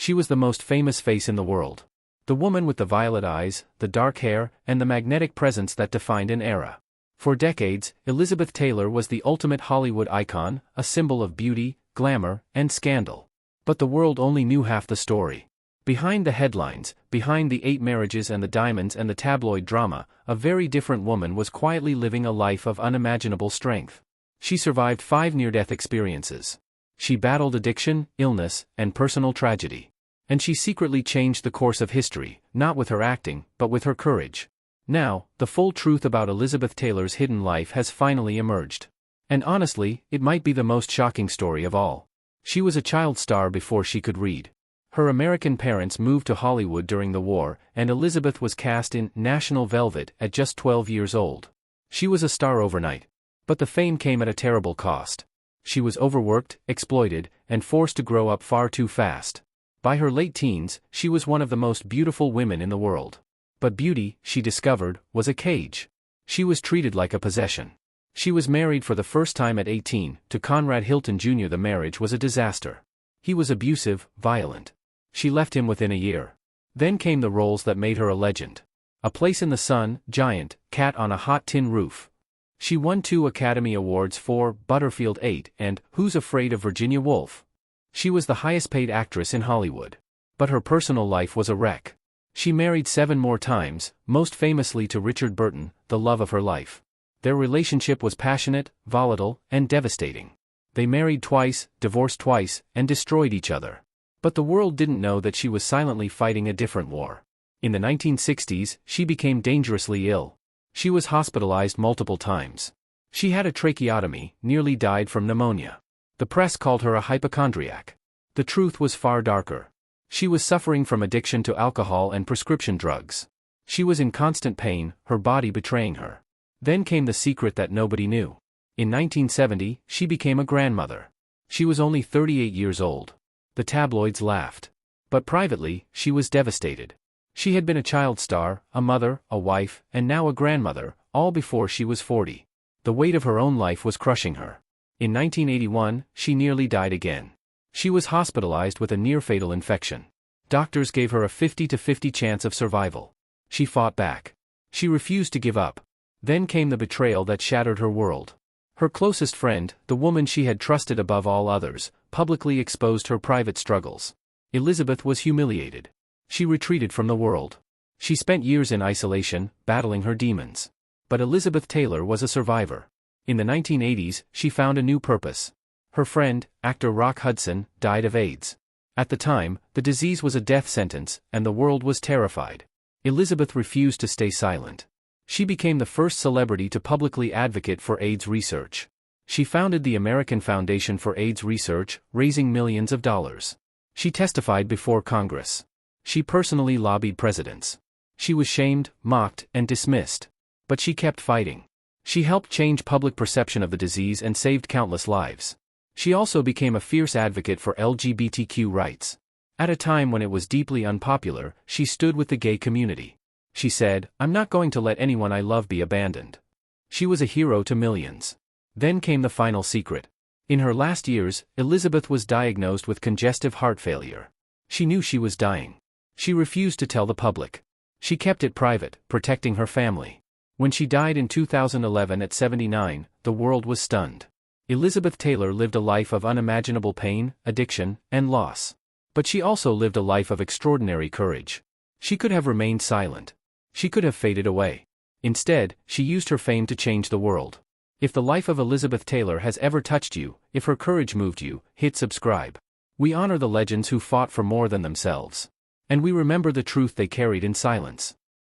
She was the most famous face in the world. The woman with the violet eyes, the dark hair, and the magnetic presence that defined an era. For decades, Elizabeth Taylor was the ultimate Hollywood icon, a symbol of beauty, glamour, and scandal. But the world only knew half the story. Behind the headlines, behind the 8 marriages and the diamonds and the tabloid drama, a very different woman was quietly living a life of unimaginable strength. She survived 5 near-death experiences. She battled addiction, illness, and personal tragedy. And she secretly changed the course of history, not with her acting, but with her courage. Now, the full truth about Elizabeth Taylor's hidden life has finally emerged. And honestly, it might be the most shocking story of all. She was a child star before she could read. Her American parents moved to Hollywood during the war, and Elizabeth was cast in National Velvet at just 12 years old. She was a star overnight. But the fame came at a terrible cost. She was overworked, exploited, and forced to grow up far too fast. By her late teens, she was one of the most beautiful women in the world. But beauty, she discovered, was a cage. She was treated like a possession. She was married for the first time at 18, to Conrad Hilton Jr. The marriage was a disaster. He was abusive, violent. She left him within a year. Then came the roles that made her a legend. A Place in the Sun, Giant, Cat on a Hot Tin Roof. She won 2 Academy Awards for Butterfield 8 and Who's Afraid of Virginia Woolf. She was the highest-paid actress in Hollywood. But her personal life was a wreck. She married 7 more times, most famously to Richard Burton, the love of her life. Their relationship was passionate, volatile, and devastating. They married twice, divorced twice, and destroyed each other. But the world didn't know that she was silently fighting a different war. In the 1960s, she became dangerously ill. She was hospitalized multiple times. She had a tracheotomy, nearly died from pneumonia. The press called her a hypochondriac. The truth was far darker. She was suffering from addiction to alcohol and prescription drugs. She was in constant pain, her body betraying her. Then came the secret that nobody knew. In 1970, she became a grandmother. She was only 38 years old. The tabloids laughed. But privately, she was devastated. She had been a child star, a mother, a wife, and now a grandmother, all before she was 40. The weight of her own life was crushing her. In 1981, she nearly died again. She was hospitalized with a near-fatal infection. Doctors gave her a 50-50 chance of survival. She fought back. She refused to give up. Then came the betrayal that shattered her world. Her closest friend, the woman she had trusted above all others, publicly exposed her private struggles. Elizabeth was humiliated. She retreated from the world. She spent years in isolation, battling her demons. But Elizabeth Taylor was a survivor. In the 1980s, she found a new purpose. Her friend, actor Rock Hudson, died of AIDS. At the time, the disease was a death sentence, and the world was terrified. Elizabeth refused to stay silent. She became the first celebrity to publicly advocate for AIDS research. She founded the American Foundation for AIDS Research, raising millions of dollars. She testified before Congress. She personally lobbied presidents. She was shamed, mocked, and dismissed. But she kept fighting. She helped change public perception of the disease and saved countless lives. She also became a fierce advocate for LGBTQ rights. At a time when it was deeply unpopular, she stood with the gay community. She said, "I'm not going to let anyone I love be abandoned." She was a hero to millions. Then came the final secret. In her last years, Elizabeth was diagnosed with congestive heart failure. She knew she was dying. She refused to tell the public. She kept it private, protecting her family. When she died in 2011 at 79, the world was stunned. Elizabeth Taylor lived a life of unimaginable pain, addiction, and loss. But she also lived a life of extraordinary courage. She could have remained silent. She could have faded away. Instead, she used her fame to change the world. If the life of Elizabeth Taylor has ever touched you, if her courage moved you, hit subscribe. We honor the legends who fought for more than themselves. And we remember the truth they carried in silence.